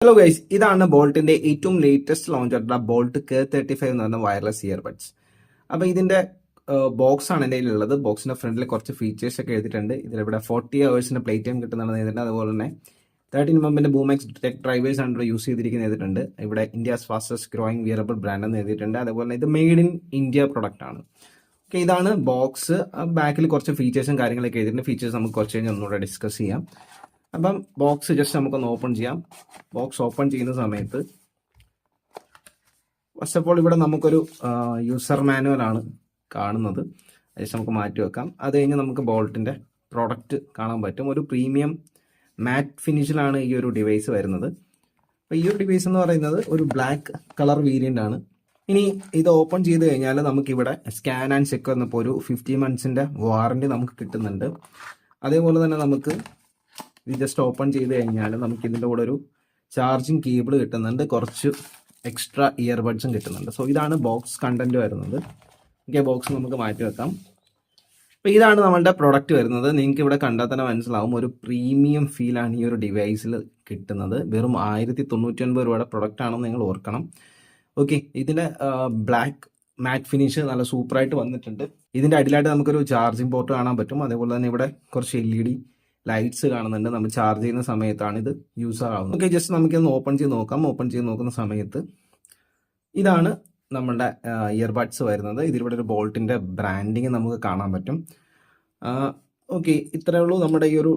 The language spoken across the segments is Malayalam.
ഹലോ ഗൈസ്, ഇതാണ് ബോൾട്ടിന്റെ ഏറ്റവും ലേറ്റസ്റ്റ് ലോഞ്ച് ആയിട്ടുള്ള ബോൾട്ട് K35 എന്ന് പറയുന്ന വയർലെസ് ഇയർബഡ്സ്. അപ്പോൾ ഇതിന്റെ ബോക്സ് ആണ് എൻ്റെ കയ്യിലുള്ളത്. ബോക്സിന്റെ ഫ്രണ്ടിൽ കുറച്ച് ഫീച്ചേഴ്സ് ഒക്കെ എഴുതിയിട്ടുണ്ട്. ഇതിലിവിടെ 40 ഹവേഴ്സിന്റെ പ്ലേ ടൈം കിട്ടുന്നതാണ് എഴുതിയിട്ടുണ്ട്. അതുപോലെ തന്നെ 13mm ബൂമെക്സ് ടെക് ഡ്രൈവേഴ്സ് ആണ് യൂസ് ചെയ്തിരിക്കുന്നത് എഴുതിയിട്ടുണ്ട്. ഇവിടെ India's fastest growing wearable brand എന്ന് എഴുതിയിട്ടുണ്ട്. അതുപോലെ ഇത് മെയ്ഡ് ഇൻ ഇന്ത്യ പ്രൊഡക്റ്റ് ആണ്. ഓക്കെ, ഇതാണ് ബോക്സ്. ബാക്കിൽ കുറച്ച് ഫീച്ചേഴ്സും കാര്യങ്ങളൊക്കെ എഴുതിയിട്ടുണ്ട്. ഫീച്ചേഴ്സ് നമുക്ക് കുറച്ച് കഴിഞ്ഞ് ഒന്നുകൂടെ ഡിസ്കസ് ചെയ്യാം. അപ്പം ബോക്സ് ജസ്റ്റ് നമുക്കൊന്ന് ഓപ്പൺ ചെയ്യാം. ബോക്സ് ഓപ്പൺ ചെയ്യുന്ന സമയത്ത് ഫസ്റ്റ് ഓഫ് ഓൾ ഇവിടെ നമുക്കൊരു യൂസർ മാനുവൽ ആണ് കാണുന്നത്. ജസ്റ്റ് നമുക്ക് മാറ്റി വെക്കാം. അത് കഴിഞ്ഞ് നമുക്ക് ബോൾട്ടിൻ്റെ പ്രോഡക്റ്റ് കാണാൻ പറ്റും. ഒരു പ്രീമിയം മാറ്റ് ഫിനിഷിലാണ് ഈ ഒരു ഡിവൈസ് വരുന്നത്. അപ്പോൾ ഈ ഒരു ഡിവൈസ് എന്ന് പറയുന്നത് ഒരു ബ്ലാക്ക് കളർ വേരിയൻ്റ് ആണ്. ഇനി ഇത് ഓപ്പൺ ചെയ്ത് കഴിഞ്ഞാൽ നമുക്കിവിടെ സ്കാൻ ആൻഡ് ചെക്ക് വന്നപ്പോൾ ഒരു 50 months വാറണ്ടി നമുക്ക് കിട്ടുന്നുണ്ട്. അതേപോലെ തന്നെ നമുക്ക് ഇത് ജസ്റ്റ് ഓപ്പൺ ചെയ്ത് കഴിഞ്ഞാൽ നമുക്ക് ഇതിൻ്റെ കൂടെ ഒരു ചാർജിങ് കേബിൾ കിട്ടുന്നുണ്ട്, കുറച്ച് എക്സ്ട്രാ ഇയർബഡ്സും കിട്ടുന്നുണ്ട്. സോ ഇതാണ് ബോക്സ് കണ്ടന്റ് വരുന്നത്. ഓക്കെ, ബോക്സ് നമുക്ക് മാറ്റി വെക്കാം. അപ്പോൾ ഇതാണ് നമ്മളുടെ പ്രൊഡക്റ്റ് വരുന്നത്. നിങ്ങൾക്ക് ഇവിടെ കണ്ടാൽ തന്നെ മനസ്സിലാവും, ഒരു പ്രീമിയം ഫീലാണ് ഈ ഒരു ഡിവൈസിൽ കിട്ടുന്നത്. വെറും 1099 രൂപയുടെ പ്രൊഡക്റ്റ് ആണെന്ന് നിങ്ങൾ ഓർക്കണം. ഓക്കെ, ഇതിൻ്റെ ബ്ലാക്ക് മാറ്റ് ഫിനിഷ് നല്ല സൂപ്പറായിട്ട് വന്നിട്ടുണ്ട്. ഇതിൻ്റെ അടിയിലായിട്ട് നമുക്കൊരു ചാർജിങ് പോർട്ട് കാണാൻ പറ്റും. അതേപോലെ തന്നെ ഇവിടെ കുറച്ച് LED ലൈറ്റ്സ് കാണുന്നുണ്ട്. നമ്മൾ ചാർജ് ചെയ്യുന്ന സമയത്താണ് ഇത് യൂസ് ആവുന്നത്. ഓക്കെ, ജസ്റ്റ് നമുക്കൊന്ന് ഓപ്പൺ ചെയ്ത് നോക്കാം. ഓപ്പൺ ചെയ്ത് നോക്കുന്ന സമയത്ത് ഇതാണ് നമ്മളുടെ ഇയർബഡ്സ് വരുന്നത്. ഇതിലൂടെ ഒരു ബോൾട്ടിൻ്റെ ബ്രാൻഡിങ് നമുക്ക് കാണാൻ പറ്റും. ഓക്കെ, ഇത്രയേ ഉള്ളൂ നമ്മുടെ ഈ ഒരു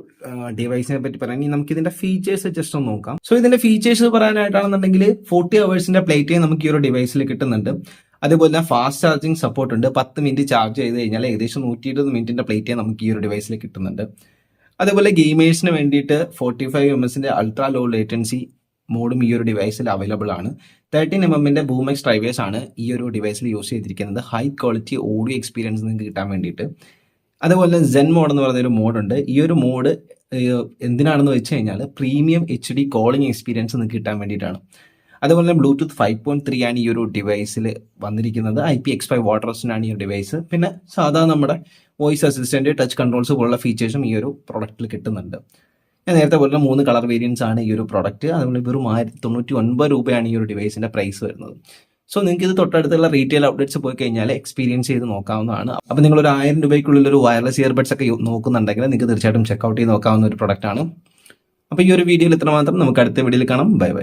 ഡിവൈസിനെ പറ്റി പറയാൻ. ഇനി നമുക്ക് ഇതിന്റെ ഫീച്ചേഴ്സ് ജസ്റ്റ് ഒന്ന് നോക്കാം. സോ ഇതിന്റെ ഫീച്ചേഴ്സ് പറയാനായിട്ടാണെന്നുണ്ടെങ്കിൽ 40 ഹവേഴ്സിന്റെ പ്ലേ ടൈം നമുക്ക് ഈ ഒരു ഡിവൈസിൽ കിട്ടുന്നുണ്ട്. അതേപോലെ തന്നെ ഫാസ്റ്റ് ചാർജിങ് സപ്പോർട്ട് ഉണ്ട്. 10 മിനിറ്റ് ചാർജ് ചെയ്ത് കഴിഞ്ഞാൽ ഏകദേശം 120 മിനിറ്റിന്റെ പ്ലേ ടൈം നമുക്ക് ഈ ഒരു ഡിവൈസിൽ കിട്ടുന്നുണ്ട്. അതേപോലെ ഗെയിമേഴ്സിന് വേണ്ടിയിട്ട് 45mm അൾട്രാ ലോ ലേറ്റൻസി മോഡും ഈ ഒരു ഡിവൈസിൽ അവൈലബിൾ ആണ്. 13mm ബൂമെക്സ് ഡ്രൈവേഴ്സ് ആണ് ഈ ഒരു ഡിവൈസിൽ യൂസ് ചെയ്തിരിക്കുന്നത്. ഹൈ ക്വാളിറ്റി ഓഡിയോ എക്സ്പീരിയൻസ് നിങ്ങൾക്ക് കിട്ടാൻ വേണ്ടിയിട്ട്. അതുപോലെ സെൻ മോഡ് എന്ന് പറയുന്ന ഒരു മോഡുണ്ട്. ഈ ഒരു മോഡ് എന്തിനാണെന്ന് വെച്ച് കഴിഞ്ഞാൽ പ്രീമിയം HD കോളിംഗ് എക്സ്പീരിയൻസ് നിങ്ങൾക്ക് കിട്ടാൻ വേണ്ടിയിട്ടാണ്. അതുപോലെ തന്നെ ബ്ലൂടൂത്ത് 5.3 ആണ് ഈ ഒരു ഡിവൈസിൽ വന്നിരിക്കുന്നത്. IPX5 വാട്ടർ റെസിസ്റ്റന്റ് ഈ ഒരു ഡിവൈസ്. പിന്നെ സാധാരണ നമ്മുടെ വോയിസ് അസിസ്റ്റന്റ്, ടച്ച് കൺട്രോൾസ് പോലുള്ള ഫീച്ചേഴ്സും ഈ ഒരു പ്രൊഡക്റ്റിൽ കിട്ടുന്നുണ്ട്. ഞാൻ നേരത്തെ പോലെ 3 കളർ വേരിയൻസ് ആണ് ഈ ഒരു പ്രൊഡക്റ്റ്. അതുപോലെ വെറും 1099 രൂപയാണ് ഈ ഒരു ഡിവൈസിന്റെ പ്രൈസ് വരുന്നത്. സോ നിങ്ങൾക്ക് ഇത് തൊട്ടടുത്തുള്ള റീറ്റെയിൽ ഔട്ട്ലെറ്റ്സ് പോയി കഴിഞ്ഞാൽ എക്സ്പീരിയൻസ് ചെയ്ത് നോക്കാവുന്നതാണ്. അപ്പോൾ നിങ്ങൾ ഒരു 1000 രൂപയ്ക്കുള്ളിൽ ഒരു വയർലെസ് ഇയർബഡ്സ് ഒക്കെ നോക്കുന്നുണ്ടെങ്കിൽ നിങ്ങൾക്ക് തീർച്ചയായിട്ടും ചെക്കൗട്ട് ചെയ്ത് നോക്കാവുന്ന ഒരു പ്രൊഡക്റ്റ് ആണ്. അപ്പോൾ ഈ ഒരു വീഡിയോയിൽ ഇത്ര മാത്രം. നമുക്ക് അടുത്ത വീഡിയോയിൽ കാണാം. Bye bye.